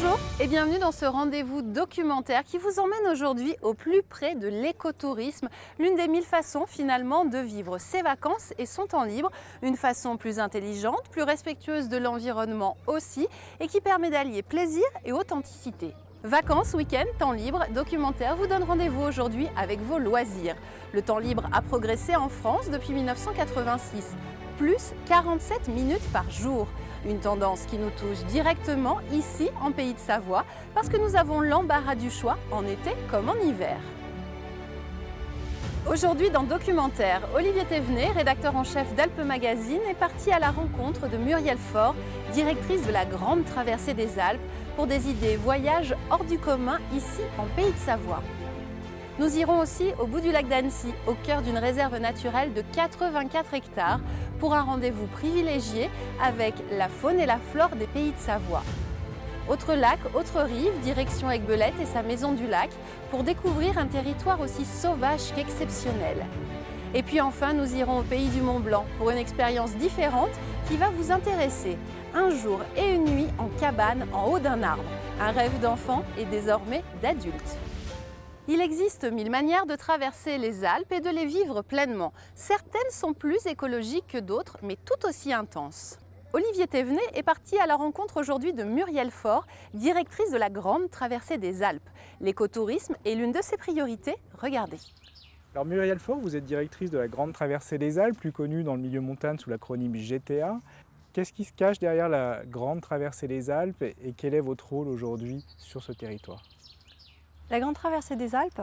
Bonjour et bienvenue dans ce rendez-vous documentaire qui vous emmène aujourd'hui au plus près de l'écotourisme, l'une des 1000 façons finalement de vivre ses vacances et son temps libre, une façon plus intelligente, plus respectueuse de l'environnement aussi et qui permet d'allier plaisir et authenticité. Vacances, week-end, temps libre, documentaire vous donne rendez-vous aujourd'hui avec vos loisirs. Le temps libre a progressé en France depuis 1986, plus 47 minutes par jour. Une tendance qui nous touche directement ici en Pays de Savoie parce que nous avons l'embarras du choix en été comme en hiver. Aujourd'hui dans Documentaire, Olivier Thévenet, rédacteur en chef d'Alpes Magazine, est parti à la rencontre de Muriel Faure, directrice de la Grande Traversée des Alpes, pour des idées voyages hors du commun ici en Pays de Savoie. Nous irons aussi au bout du lac d'Annecy, au cœur d'une réserve naturelle de 84 hectares, pour un rendez-vous privilégié avec la faune et la flore des Pays de Savoie. Autre lac, autre rive, direction Aiguebelette et sa maison du lac, pour découvrir un territoire aussi sauvage qu'exceptionnel. Et puis enfin, nous irons au pays du Mont Blanc pour une expérience différente qui va vous intéresser. Un jour et une nuit en cabane en haut d'un arbre. Un rêve d'enfant et désormais d'adulte. Il existe 1000 manières de traverser les Alpes et de les vivre pleinement. Certaines sont plus écologiques que d'autres, mais tout aussi intenses. Olivier Thévenet est parti à la rencontre aujourd'hui de Muriel Faure, directrice de la Grande Traversée des Alpes. L'écotourisme est l'une de ses priorités. Regardez. Alors Muriel Faure, vous êtes directrice de la Grande Traversée des Alpes, plus connue dans le milieu montagne sous l'acronyme GTA. Qu'est-ce qui se cache derrière la Grande Traversée des Alpes et quel est votre rôle aujourd'hui sur ce territoire ? La Grande Traversée des Alpes,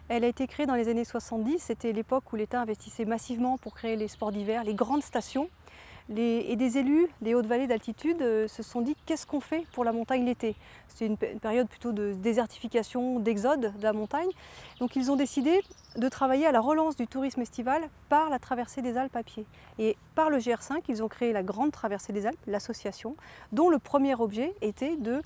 elle a été créée dans les années 70. C'était l'époque où l'État investissait massivement pour créer les sports d'hiver, les grandes stations. Et des élus des hautes vallées d'altitude se sont dit qu'est-ce qu'on fait pour la montagne l'été. C'était une période plutôt de désertification, d'exode de la montagne. Donc ils ont décidé de travailler à la relance du tourisme estival par la traversée des Alpes à pied. Et par le GR5, ils ont créé la Grande Traversée des Alpes, l'association, dont le premier objet était de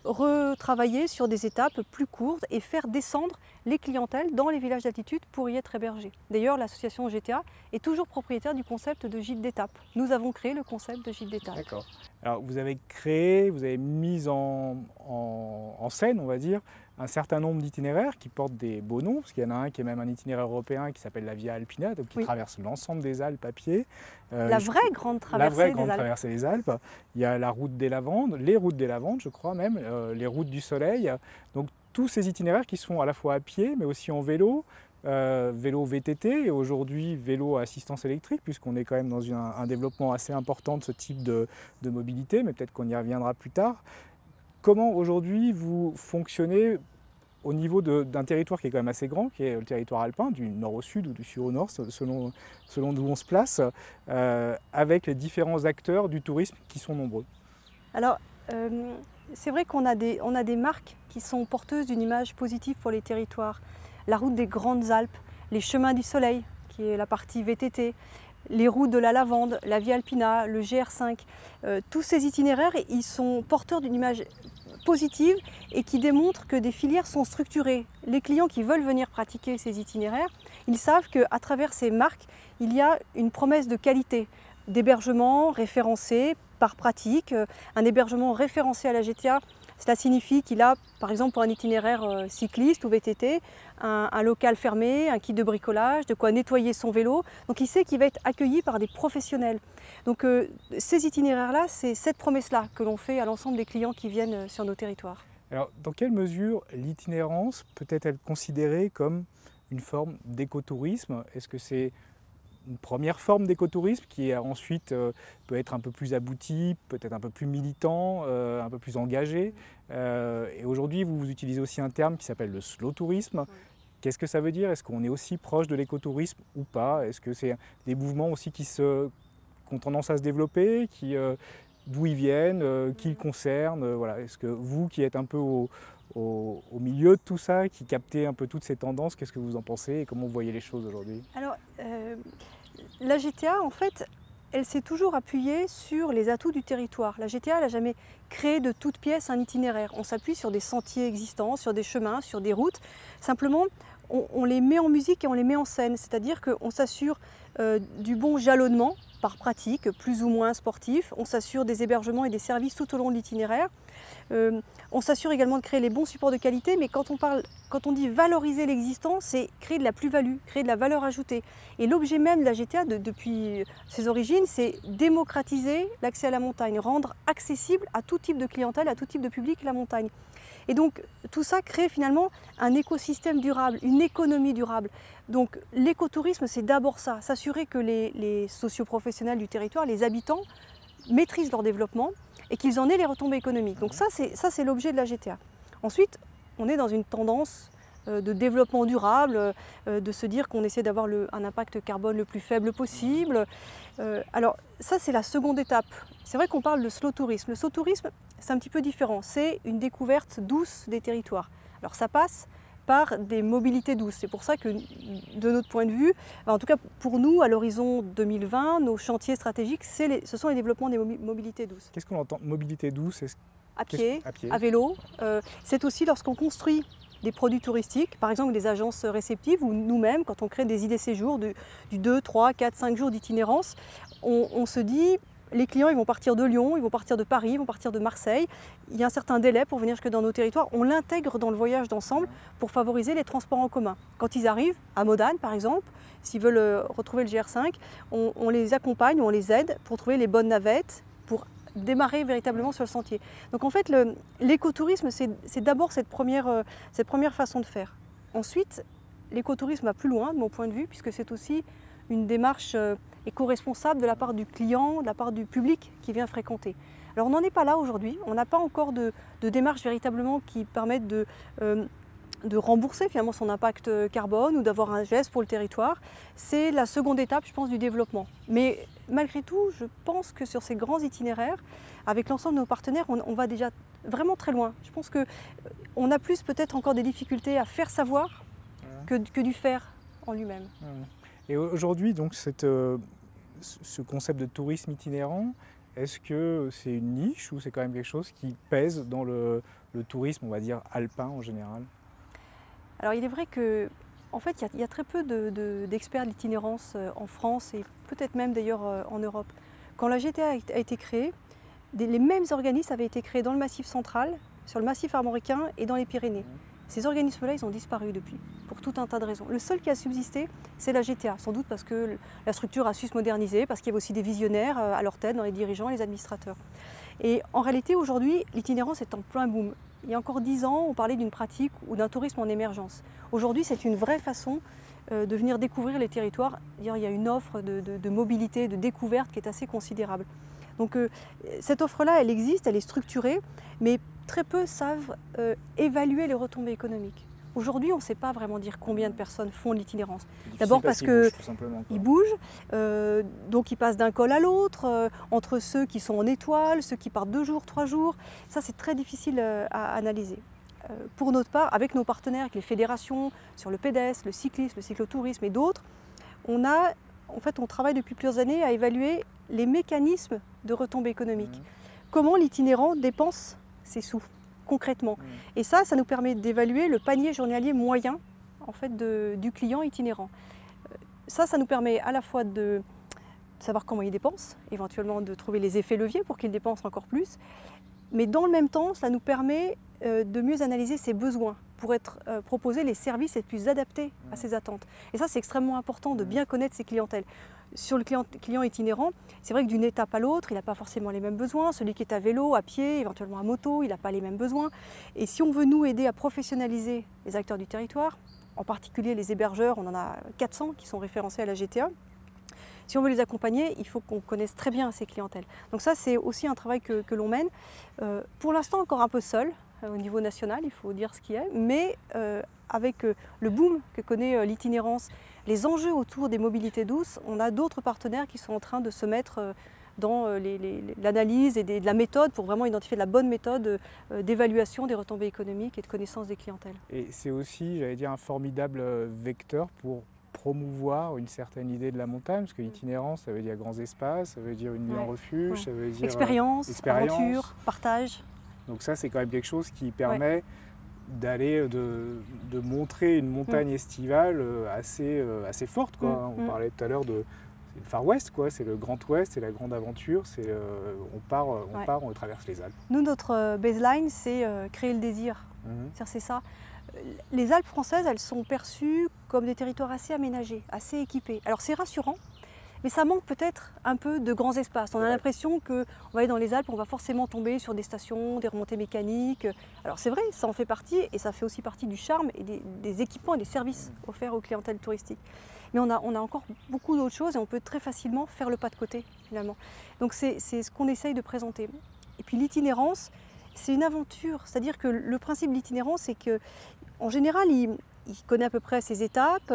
retravailler sur des étapes plus courtes et faire descendre les clientèles dans les villages d'altitude pour y être hébergés. D'ailleurs, l'association GTA est toujours propriétaire du concept de gîte d'étape. Nous avons créé le concept de gîte d'étape. D'accord. Alors vous avez créé, vous avez mis en scène, on va dire, un certain nombre d'itinéraires qui portent des beaux noms, parce qu'il y en a un qui est même un itinéraire européen qui s'appelle la Via Alpina, donc qui traverse l'ensemble des Alpes à pied. La vraie grande traversée des Alpes. Il y a la route des Lavandes, les routes des Lavandes, je crois même, les routes du Soleil. Donc tous ces itinéraires qui sont à la fois à pied, mais aussi en vélo, vélo VTT et aujourd'hui vélo à assistance électrique, puisqu'on est quand même dans un développement assez important de ce type de mobilité, mais peut-être qu'on y reviendra plus tard. Comment aujourd'hui vous fonctionnez au niveau d'un territoire qui est quand même assez grand, qui est le territoire alpin, du nord au sud ou du sud au nord, selon d'où on se place, avec les différents acteurs du tourisme qui sont nombreux? Alors, c'est vrai qu'on a des marques qui sont porteuses d'une image positive pour les territoires. La route des Grandes Alpes, les chemins du Soleil, qui est la partie VTT, les routes de la Lavande, la Via Alpina, le GR5. Tous ces itinéraires, ils sont porteurs d'une image positive et qui démontrent que des filières sont structurées. Les clients qui veulent venir pratiquer ces itinéraires, ils savent qu'à travers ces marques, il y a une promesse de qualité, d'hébergement référencé par pratique, un hébergement référencé à la GTA. Cela signifie qu'il a, par exemple pour un itinéraire cycliste ou VTT, un local fermé, un kit de bricolage, de quoi nettoyer son vélo. Donc il sait qu'il va être accueilli par des professionnels. Donc ces itinéraires-là, c'est cette promesse-là que l'on fait à l'ensemble des clients qui viennent sur nos territoires. Alors dans quelle mesure l'itinérance peut-être être considérée comme une forme d'écotourisme? Est-ce que c'est une première forme d'écotourisme qui ensuite peut être un peu plus aboutie, peut-être un peu plus militant, un peu plus engagé. Et aujourd'hui, vous utilisez aussi un terme qui s'appelle le slow tourisme. Oui. Qu'est-ce que ça veut dire? Est-ce qu'on est aussi proche de l'écotourisme ou pas? Est-ce que c'est des mouvements aussi qui ont tendance à se développer, d'où ils viennent, qui ils concernent? Voilà. Est-ce que vous qui êtes un peu au milieu de tout ça, qui captez un peu toutes ces tendances, qu'est-ce que vous en pensez et comment vous voyez les choses aujourd'hui? Alors, la GTA, en fait, elle s'est toujours appuyée sur les atouts du territoire. La GTA n'a jamais créé de toutes pièces un itinéraire. On s'appuie sur des sentiers existants, sur des chemins, sur des routes. Simplement, on les met en musique et on les met en scène, c'est-à-dire qu'on s'assure du bon jalonnement par pratique, plus ou moins sportif, on s'assure des hébergements et des services tout au long de l'itinéraire, on s'assure également de créer les bons supports de qualité, mais quand on dit valoriser l'existant, c'est créer de la plus-value, créer de la valeur ajoutée. Et l'objet même de la GTA depuis ses origines, c'est démocratiser l'accès à la montagne, rendre accessible à tout type de clientèle, à tout type de public la montagne. Et donc tout ça crée finalement un écosystème durable, une économie durable. Donc l'écotourisme, c'est d'abord ça, s'assurer que les socioprofessionnels du territoire, les habitants, maîtrisent leur développement et qu'ils en aient les retombées économiques. Donc ça c'est l'objet de la GTA. Ensuite, on est dans une tendance de développement durable, de se dire qu'on essaie d'avoir un impact carbone le plus faible possible. Alors ça c'est la seconde étape. C'est vrai qu'on parle de slow tourisme. Le slow tourisme, c'est un petit peu différent. C'est une découverte douce des territoires. Alors ça passe par des mobilités douces. C'est pour ça que, de notre point de vue, en tout cas pour nous, à l'horizon 2020, nos chantiers stratégiques, ce sont les développements des mobilités douces. Qu'est-ce qu'on entend mobilité douce? À pied, à vélo. C'est aussi lorsqu'on construit des produits touristiques, par exemple des agences réceptives, ou nous-mêmes, quand on crée des idées séjours du 2, 3, 4, 5 jours d'itinérance, on se dit, les clients ils vont partir de Lyon, ils vont partir de Paris, ils vont partir de Marseille. Il y a un certain délai pour venir jusque dans nos territoires. On l'intègre dans le voyage d'ensemble pour favoriser les transports en commun. Quand ils arrivent à Modane, par exemple, s'ils veulent retrouver le GR5, on les accompagne, on les aide pour trouver les bonnes navettes, pour démarrer véritablement sur le sentier. Donc en fait, l'écotourisme, c'est d'abord cette première façon de faire. Ensuite, l'écotourisme va plus loin, de mon point de vue, puisque c'est aussi une démarche éco-responsable de la part du client, de la part du public qui vient fréquenter. Alors on n'en est pas là aujourd'hui, on n'a pas encore de démarche véritablement qui permette de rembourser finalement son impact carbone ou d'avoir un geste pour le territoire. C'est la seconde étape, je pense, du développement. Mais malgré tout, je pense que sur ces grands itinéraires, avec l'ensemble de nos partenaires, on va déjà vraiment très loin. Je pense qu'on a plus peut-être encore des difficultés à faire savoir que du faire en lui-même. Et aujourd'hui, donc, ce concept de tourisme itinérant, est-ce que c'est une niche ou c'est quand même quelque chose qui pèse dans le tourisme, on va dire, alpin en général? Alors il est vrai que, en fait, il y a très peu d'experts de l'itinérance en France et peut-être même d'ailleurs en Europe. Quand la GTA a été créée, les mêmes organismes avaient été créés dans le Massif central, sur le Massif armoricain et dans les Pyrénées. Ces organismes-là, ils ont disparu depuis, pour tout un tas de raisons. Le seul qui a subsisté, c'est la GTA, sans doute parce que la structure a su se moderniser, parce qu'il y avait aussi des visionnaires à leur tête, dans les dirigeants et les administrateurs. Et en réalité, aujourd'hui, l'itinérance est en plein boom. Il y a encore 10 ans, on parlait d'une pratique ou d'un tourisme en émergence. Aujourd'hui, c'est une vraie façon de venir découvrir les territoires. Il y a une offre de mobilité, de découverte qui est assez considérable. Donc cette offre-là, elle existe, elle est structurée, mais très peu savent évaluer les retombées économiques. Aujourd'hui, on ne sait pas vraiment dire combien de personnes font de l'itinérance. D'abord parce qu'ils bougent, donc ils passent d'un col à l'autre, entre ceux qui sont en étoile, ceux qui partent 2 jours, 3 jours. Ça, c'est très difficile à analyser. Pour notre part, avec nos partenaires, avec les fédérations, sur le pédestre, le cyclisme, le cyclotourisme et d'autres, on travaille depuis plusieurs années à évaluer les mécanismes de retombées économiques. Comment l'itinérant dépense ses sous concrètement. Et ça nous permet d'évaluer le panier journalier moyen en fait, du client itinérant. Ça nous permet à la fois de savoir comment il dépense, éventuellement de trouver les effets leviers pour qu'il dépense encore plus, mais dans le même temps, ça nous permet de mieux analyser ses besoins pour proposer les services les plus adaptés à ses attentes. Et ça, c'est extrêmement important de bien connaître ses clientèles. Sur le client itinérant, c'est vrai que d'une étape à l'autre, il n'a pas forcément les mêmes besoins. Celui qui est à vélo, à pied, éventuellement à moto, il n'a pas les mêmes besoins. Et si on veut nous aider à professionnaliser les acteurs du territoire, en particulier les hébergeurs, on en a 400 qui sont référencés à la GTA, si on veut les accompagner, il faut qu'on connaisse très bien ces clientèles. Donc ça, c'est aussi un travail que l'on mène. Pour l'instant, encore un peu seul au niveau national, il faut dire ce qui est, mais avec le boom que connaît l'itinérance, les enjeux autour des mobilités douces, on a d'autres partenaires qui sont en train de se mettre dans l'analyse et de la méthode pour vraiment identifier la bonne méthode d'évaluation des retombées économiques et de connaissance des clientèles. Et c'est aussi, j'allais dire, un formidable vecteur pour promouvoir une certaine idée de la montagne, parce que l'itinérance, ça veut dire grands espaces, ça veut dire une nuit en refuge, ça veut dire expérience, aventure, partage. Donc ça, c'est quand même quelque chose qui permet d'aller de montrer une montagne estivale assez forte, quoi. On parlait tout à l'heure de c'est le Far West, quoi. C'est le Grand Ouest, c'est la grande aventure. On traverse les Alpes. Nous, notre baseline, c'est créer le désir. C'est ça. Les Alpes françaises, elles sont perçues comme des territoires assez aménagés, assez équipés. Alors c'est rassurant, mais ça manque peut-être un peu de grands espaces. On a l'impression qu'on va aller dans les Alpes, on va forcément tomber sur des stations, des remontées mécaniques. Alors c'est vrai, ça en fait partie, et ça fait aussi partie du charme et des équipements et des services offerts aux clientèles touristiques. Mais on a encore beaucoup d'autres choses et on peut très facilement faire le pas de côté finalement. Donc c'est ce qu'on essaye de présenter. Et puis l'itinérance, c'est une aventure. C'est-à-dire que le principe de l'itinérance, c'est qu'en général, il connaît à peu près ses étapes,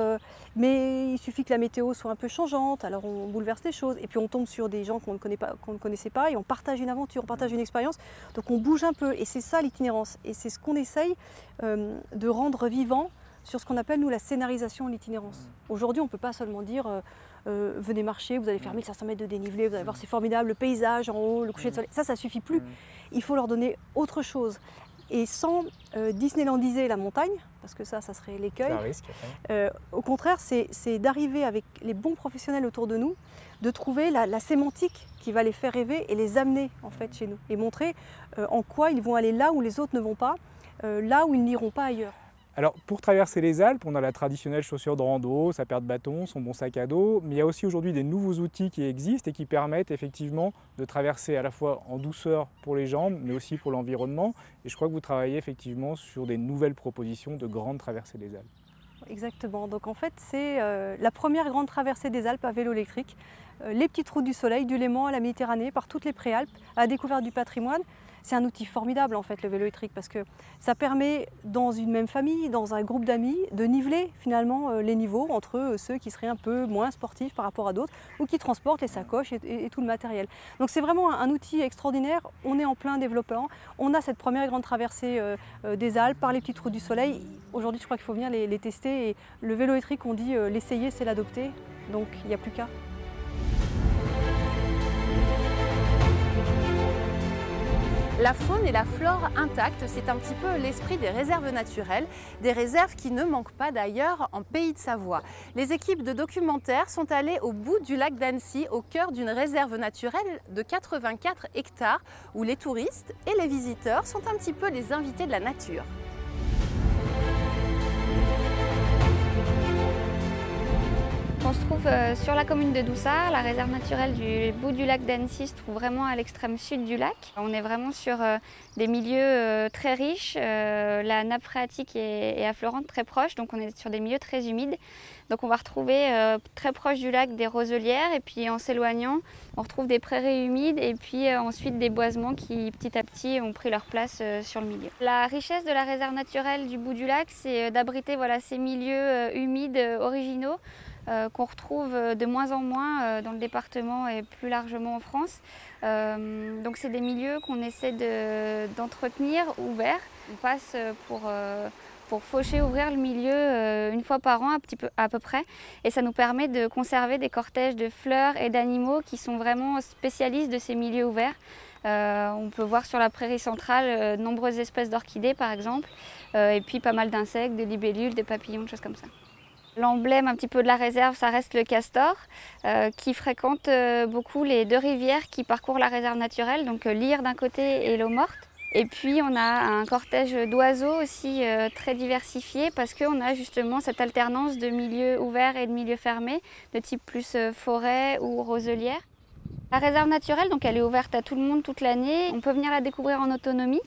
mais il suffit que la météo soit un peu changeante, alors on bouleverse les choses. Et puis on tombe sur des gens qu'on ne connaissait pas et on partage une aventure, on partage une expérience. Donc on bouge un peu et c'est ça l'itinérance. Et c'est ce qu'on essaye de rendre vivant sur ce qu'on appelle, nous, la scénarisation de l'itinérance. Aujourd'hui, on ne peut pas seulement dire venez marcher, vous allez faire 1500 mètres de dénivelé, vous allez voir, c'est formidable, le paysage en haut, le coucher de soleil. Ça ne suffit plus. Il faut leur donner autre chose. Et sans Disneylandiser la montagne, parce que ça serait l'écueil. Au contraire, c'est d'arriver avec les bons professionnels autour de nous, de trouver la sémantique qui va les faire rêver et les amener en fait chez nous. Et montrer en quoi ils vont aller là où les autres ne vont pas, là où ils n'iront pas ailleurs. Alors, pour traverser les Alpes, on a la traditionnelle chaussure de rando, sa paire de bâtons, son bon sac à dos, mais il y a aussi aujourd'hui des nouveaux outils qui existent et qui permettent effectivement de traverser à la fois en douceur pour les jambes, mais aussi pour l'environnement. Et je crois que vous travaillez effectivement sur des nouvelles propositions de grandes traversées des Alpes. Exactement. Donc en fait, c'est la première grande traversée des Alpes à vélo électrique. Les petites routes du soleil, du Léman à la Méditerranée, par toutes les préalpes, à la découverte du patrimoine. C'est un outil formidable en fait le vélo électrique parce que ça permet dans une même famille, dans un groupe d'amis, de niveler finalement les niveaux entre ceux qui seraient un peu moins sportifs par rapport à d'autres ou qui transportent les sacoches et tout le matériel. Donc c'est vraiment un outil extraordinaire, on est en plein développement, on a cette première grande traversée des Alpes par les petites routes du soleil. Aujourd'hui je crois qu'il faut venir les tester et le vélo électrique on dit l'essayer c'est l'adopter, donc il n'y a plus qu'à. La faune et la flore intactes, c'est un petit peu l'esprit des réserves naturelles, des réserves qui ne manquent pas d'ailleurs en Pays de Savoie. Les équipes de documentaires sont allées au bout du lac d'Annecy, au cœur d'une réserve naturelle de 84 hectares, où les touristes et les visiteurs sont un petit peu les invités de la nature. On se trouve sur la commune de Doussard, la réserve naturelle du bout du lac d'Annecy se trouve vraiment à l'extrême sud du lac. On est vraiment sur des milieux très riches, la nappe phréatique est affleurante très proche, donc on est sur des milieux très humides. Donc on va retrouver très proche du lac des roselières et puis en s'éloignant, on retrouve des prairies humides et puis ensuite des boisements qui petit à petit ont pris leur place sur le milieu. La richesse de la réserve naturelle du bout du lac, c'est d'abriter ces milieux humides originaux qu'on retrouve de moins en moins dans le département et plus largement en France. Donc c'est des milieux qu'on essaie d'entretenir ouverts. On passe pour faucher, ouvrir le milieu une fois par an à peu près. Et ça nous permet de conserver des cortèges de fleurs et d'animaux qui sont vraiment spécialistes de ces milieux ouverts. On peut voir sur la prairie centrale nombreuses espèces d'orchidées par exemple, et puis pas mal d'insectes, des libellules, des papillons, des choses comme ça. L'emblème un petit peu de la réserve, ça reste le castor, qui fréquente beaucoup les deux rivières qui parcourent la réserve naturelle, donc l'Ire d'un côté et l'eau morte. Et puis on a un cortège d'oiseaux aussi très diversifié parce qu'on a justement cette alternance de milieux ouverts et de milieux fermés, de type plus forêt ou roselière. La réserve naturelle, donc elle est ouverte à tout le monde toute l'année. On peut venir la découvrir en autonomie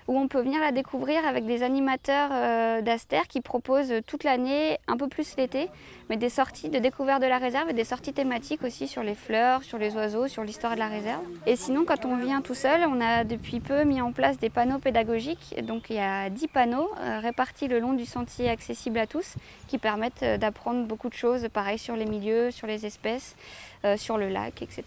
ou on peut venir la découvrir avec des animateurs d'Aster qui proposent toute l'année, un peu plus l'été, mais des sorties de découverte de la réserve et des sorties thématiques aussi sur les fleurs, sur les oiseaux, sur l'histoire de la réserve. Et sinon, quand on vient tout seul, on a depuis peu mis en place des panneaux pédagogiques. Donc il y a 10 panneaux répartis le long du sentier accessible à tous qui permettent d'apprendre beaucoup de choses, pareil sur les milieux, sur les espèces, sur le lac, etc.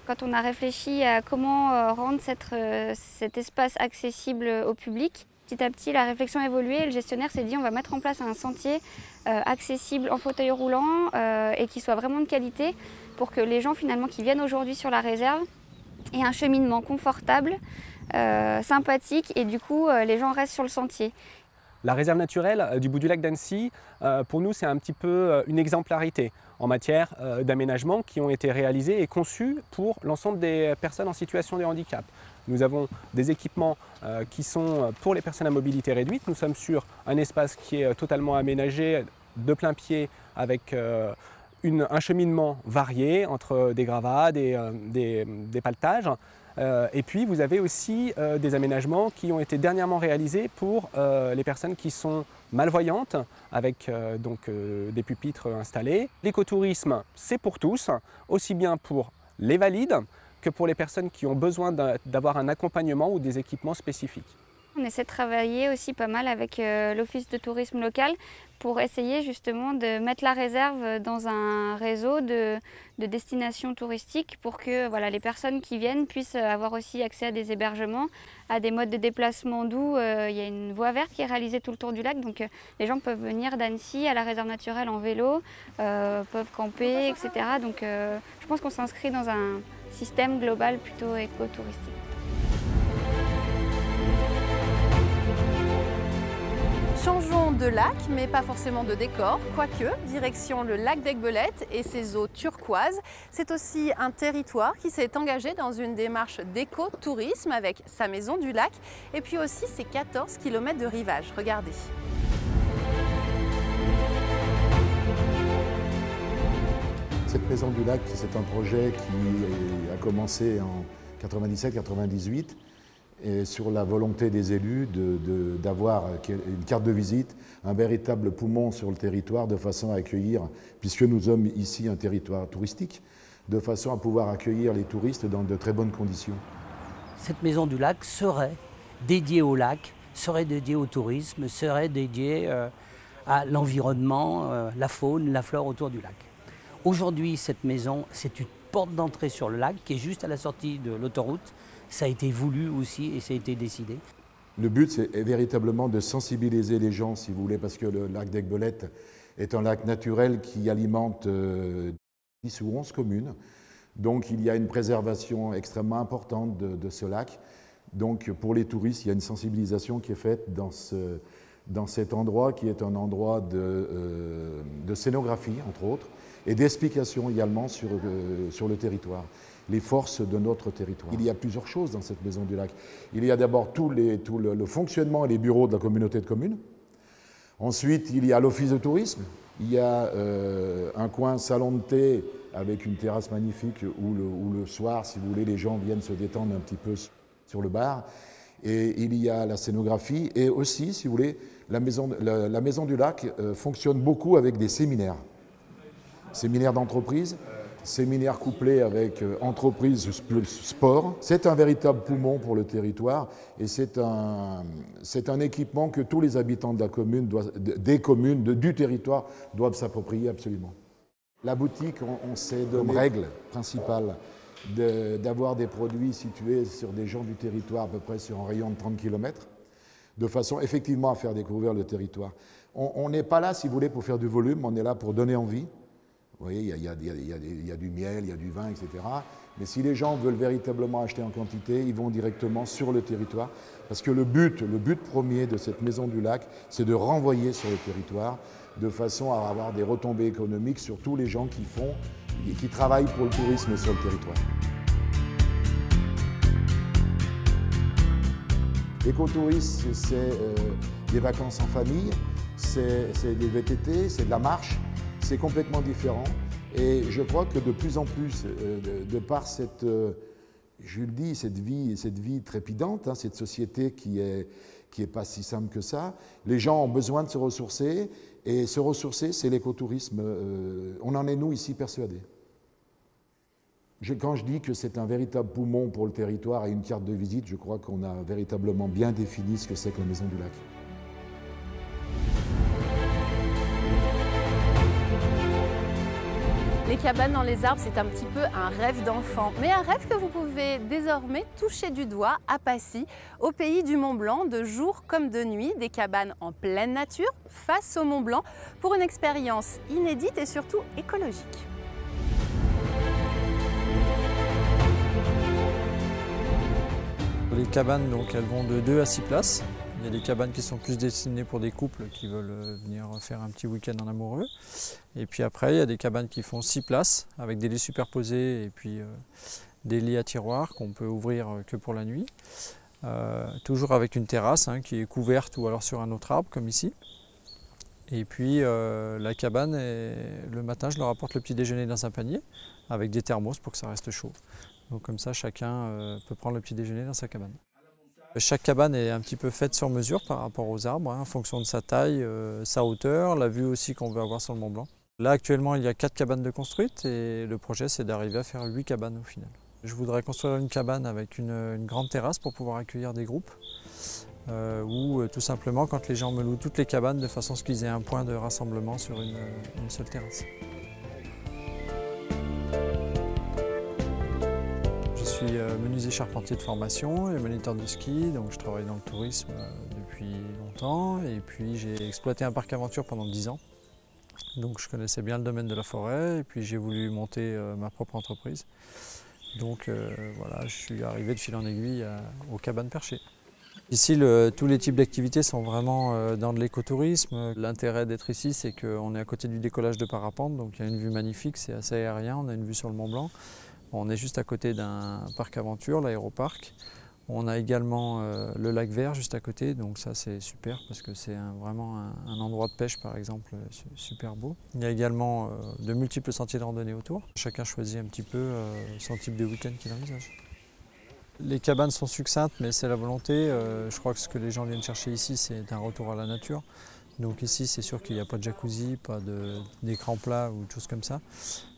Quand on a réfléchi à comment rendre cet espace accessible au public, petit à petit la réflexion a évolué et le gestionnaire s'est dit on va mettre en place un sentier accessible en fauteuil roulant et qui soit vraiment de qualité pour que les gens finalement qui viennent aujourd'hui sur la réserve aient un cheminement confortable sympathique et du coup les gens restent sur le sentier. La réserve naturelle du bout du lac d'Annecy, pour nous, c'est un petit peu une exemplarité en matière d'aménagement qui ont été réalisés et conçus pour l'ensemble des personnes en situation de handicap. Nous avons des équipements qui sont pour les personnes à mobilité réduite. Nous sommes sur un espace qui est totalement aménagé de plein pied avec un cheminement varié entre des gravats, des paletages. Et puis vous avez aussi des aménagements qui ont été dernièrement réalisés pour les personnes qui sont malvoyantes avec des pupitres installés. L'écotourisme, c'est pour tous, aussi bien pour les valides que pour les personnes qui ont besoin d'avoir un accompagnement ou des équipements spécifiques. On essaie de travailler aussi pas mal avec l'Office de tourisme local pour essayer justement de mettre la réserve dans un réseau de destinations touristiques pour que voilà, les personnes qui viennent puissent avoir aussi accès à des hébergements, à des modes de déplacement doux. Il y a une voie verte qui est réalisée tout le tour du lac, donc les gens peuvent venir d'Annecy à la réserve naturelle en vélo, peuvent camper, etc. Donc je pense qu'on s'inscrit dans un système global plutôt écotouristique. Changeons de lac, mais pas forcément de décor, quoique, direction le lac d'Aiguebelette et ses eaux turquoises. C'est aussi un territoire qui s'est engagé dans une démarche d'écotourisme avec sa maison du lac et puis aussi ses 14 km de rivage. Regardez. Cette maison du lac, c'est un projet qui a commencé en 97-98. Et sur la volonté des élus d'avoir une carte de visite, un véritable poumon sur le territoire de façon à accueillir, puisque nous sommes ici un territoire touristique, de façon à pouvoir accueillir les touristes dans de très bonnes conditions. Cette maison du lac serait dédiée au lac, serait dédiée au tourisme, serait dédiée à l'environnement, la faune, la flore autour du lac. Aujourd'hui, cette maison, c'est une porte d'entrée sur le lac qui est juste à la sortie de l'autoroute. Ça a été voulu aussi et ça a été décidé. Le but, c'est véritablement de sensibiliser les gens, si vous voulez, parce que le lac d'Aiguebelette est un lac naturel qui alimente 10 ou 11 communes. Donc il y a une préservation extrêmement importante de ce lac. Donc pour les touristes, il y a une sensibilisation qui est faite dans cet endroit qui est un endroit de scénographie, entre autres, et d'explication également sur le territoire, les forces de notre territoire. Il y a plusieurs choses dans cette maison du lac. Il y a d'abord tout le fonctionnement et les bureaux de la communauté de communes. Ensuite, il y a l'office de tourisme. Il y a un coin salon de thé avec une terrasse magnifique où le soir, si vous voulez, les gens viennent se détendre un petit peu sur le bar. Et il y a la scénographie et aussi, si vous voulez, la maison du lac fonctionne beaucoup avec des séminaires. Séminaires d'entreprise, séminaires couplés avec entreprise sport. C'est un véritable poumon pour le territoire et c'est un équipement que tous les habitants de la commune, du territoire doivent s'approprier absolument. La boutique, on s'est donné comme règle principale d'avoir des produits situés sur des gens du territoire à peu près sur un rayon de 30 km, de façon effectivement à faire découvrir le territoire. On n'est pas là, si vous voulez, pour faire du volume, on est là pour donner envie. Vous voyez, il y a du miel, il y a du vin, etc. Mais si les gens veulent véritablement acheter en quantité, ils vont directement sur le territoire. Parce que le but premier de cette maison du lac, c'est de renvoyer sur le territoire de façon à avoir des retombées économiques sur tous les gens qui travaillent pour le tourisme sur le territoire. L'écotourisme, c'est des vacances en famille, c'est des VTT, c'est de la marche. C'est complètement différent et je crois que de plus en plus, de par cette, je le dis, cette vie trépidante, hein, cette société qui est pas si simple que ça, les gens ont besoin de se ressourcer et se ressourcer, c'est l'écotourisme. On en est, nous, ici, persuadés. Quand je dis que c'est un véritable poumon pour le territoire et une carte de visite, je crois qu'on a véritablement bien défini ce que c'est que la Maison du Lac. Les cabanes dans les arbres, c'est un petit peu un rêve d'enfant, mais un rêve que vous pouvez désormais toucher du doigt à Passy, au pays du Mont Blanc, de jour comme de nuit, des cabanes en pleine nature, face au Mont Blanc, pour une expérience inédite et surtout écologique. Les cabanes, donc, elles vont de 2 à 6 places. Il y a des cabanes qui sont plus destinées pour des couples qui veulent venir faire un petit week-end en amoureux. Et puis après, il y a des cabanes qui font 6 places avec des lits superposés et puis des lits à tiroirs qu'on peut ouvrir que pour la nuit. Toujours avec une terrasse qui est couverte ou alors sur un autre arbre comme ici. Et puis la cabane, le matin, je leur apporte le petit déjeuner dans un panier avec des thermos pour que ça reste chaud. Donc comme ça, chacun peut prendre le petit déjeuner dans sa cabane. Chaque cabane est un petit peu faite sur mesure par rapport aux arbres, en fonction de sa taille, sa hauteur, la vue aussi qu'on veut avoir sur le Mont Blanc. Là actuellement, il y a 4 cabanes de construites et le projet c'est d'arriver à faire 8 cabanes au final. Je voudrais construire une cabane avec une grande terrasse pour pouvoir accueillir des groupes. Ou tout simplement quand les gens me louent toutes les cabanes de façon à ce qu'ils aient un point de rassemblement sur une seule terrasse. Je suis menuisier charpentier de formation et moniteur de ski, donc je travaille dans le tourisme depuis longtemps et puis j'ai exploité un parc aventure pendant 10 ans. Donc je connaissais bien le domaine de la forêt et puis j'ai voulu monter ma propre entreprise. Donc voilà, je suis arrivé de fil en aiguille aux cabanes perchées. Ici, tous les types d'activités sont vraiment dans de l'écotourisme. L'intérêt d'être ici, c'est qu'on est à côté du décollage de parapente, donc il y a une vue magnifique, c'est assez aérien, on a une vue sur le Mont Blanc. On est juste à côté d'un parc aventure, l'aéroparc. On a également le lac Vert juste à côté, donc ça c'est super parce que c'est vraiment un endroit de pêche par exemple super beau. Il y a également de multiples sentiers de randonnée autour. Chacun choisit un petit peu son type de week-end qu'il envisage. Les cabanes sont succinctes, mais c'est la volonté. Je crois que ce que les gens viennent chercher ici, c'est un retour à la nature. Donc ici, c'est sûr qu'il n'y a pas de jacuzzi, pas d'écran plat ou de choses comme ça.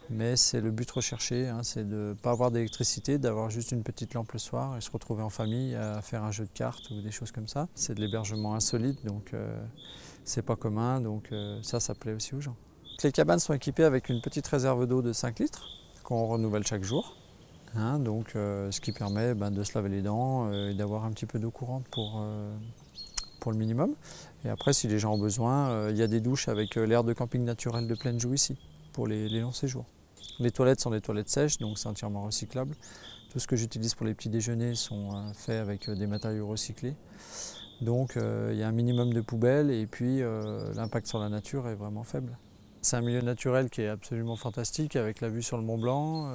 Mais c'est le but recherché, c'est de ne pas avoir d'électricité, d'avoir juste une petite lampe le soir et se retrouver en famille à faire un jeu de cartes ou des choses comme ça. C'est de l'hébergement insolite, donc c'est pas commun, donc ça plaît aussi aux gens. Les cabanes sont équipées avec une petite réserve d'eau de 5 litres qu'on renouvelle chaque jour. Donc, ce qui permet de se laver les dents et d'avoir un petit peu d'eau courante pour le minimum. Et après, si les gens ont besoin, il y a des douches avec l'air de camping naturel de pleine joue ici, pour les longs séjours. Les toilettes sont des toilettes sèches, donc c'est entièrement recyclable. Tout ce que j'utilise pour les petits déjeuners sont faits avec des matériaux recyclés. Donc, il y a un minimum de poubelles et puis l'impact sur la nature est vraiment faible. C'est un milieu naturel qui est absolument fantastique avec la vue sur le Mont Blanc.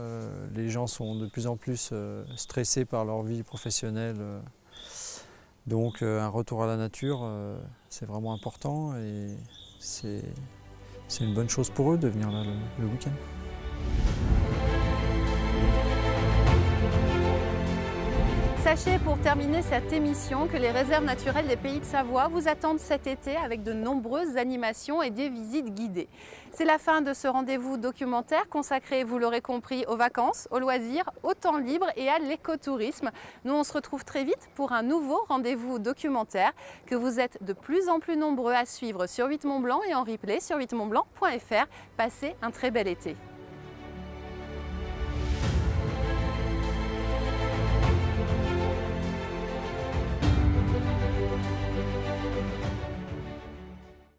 Les gens sont de plus en plus stressés par leur vie professionnelle. Donc un retour à la nature, c'est vraiment important et c'est une bonne chose pour eux de venir là le week-end. Sachez pour terminer cette émission que les réserves naturelles des Pays de Savoie vous attendent cet été avec de nombreuses animations et des visites guidées. C'est la fin de ce rendez-vous documentaire consacré, vous l'aurez compris, aux vacances, aux loisirs, au temps libre et à l'écotourisme. Nous, on se retrouve très vite pour un nouveau rendez-vous documentaire que vous êtes de plus en plus nombreux à suivre sur 8 Mont Blanc et en replay sur 8montblanc.fr. Passez un très bel été.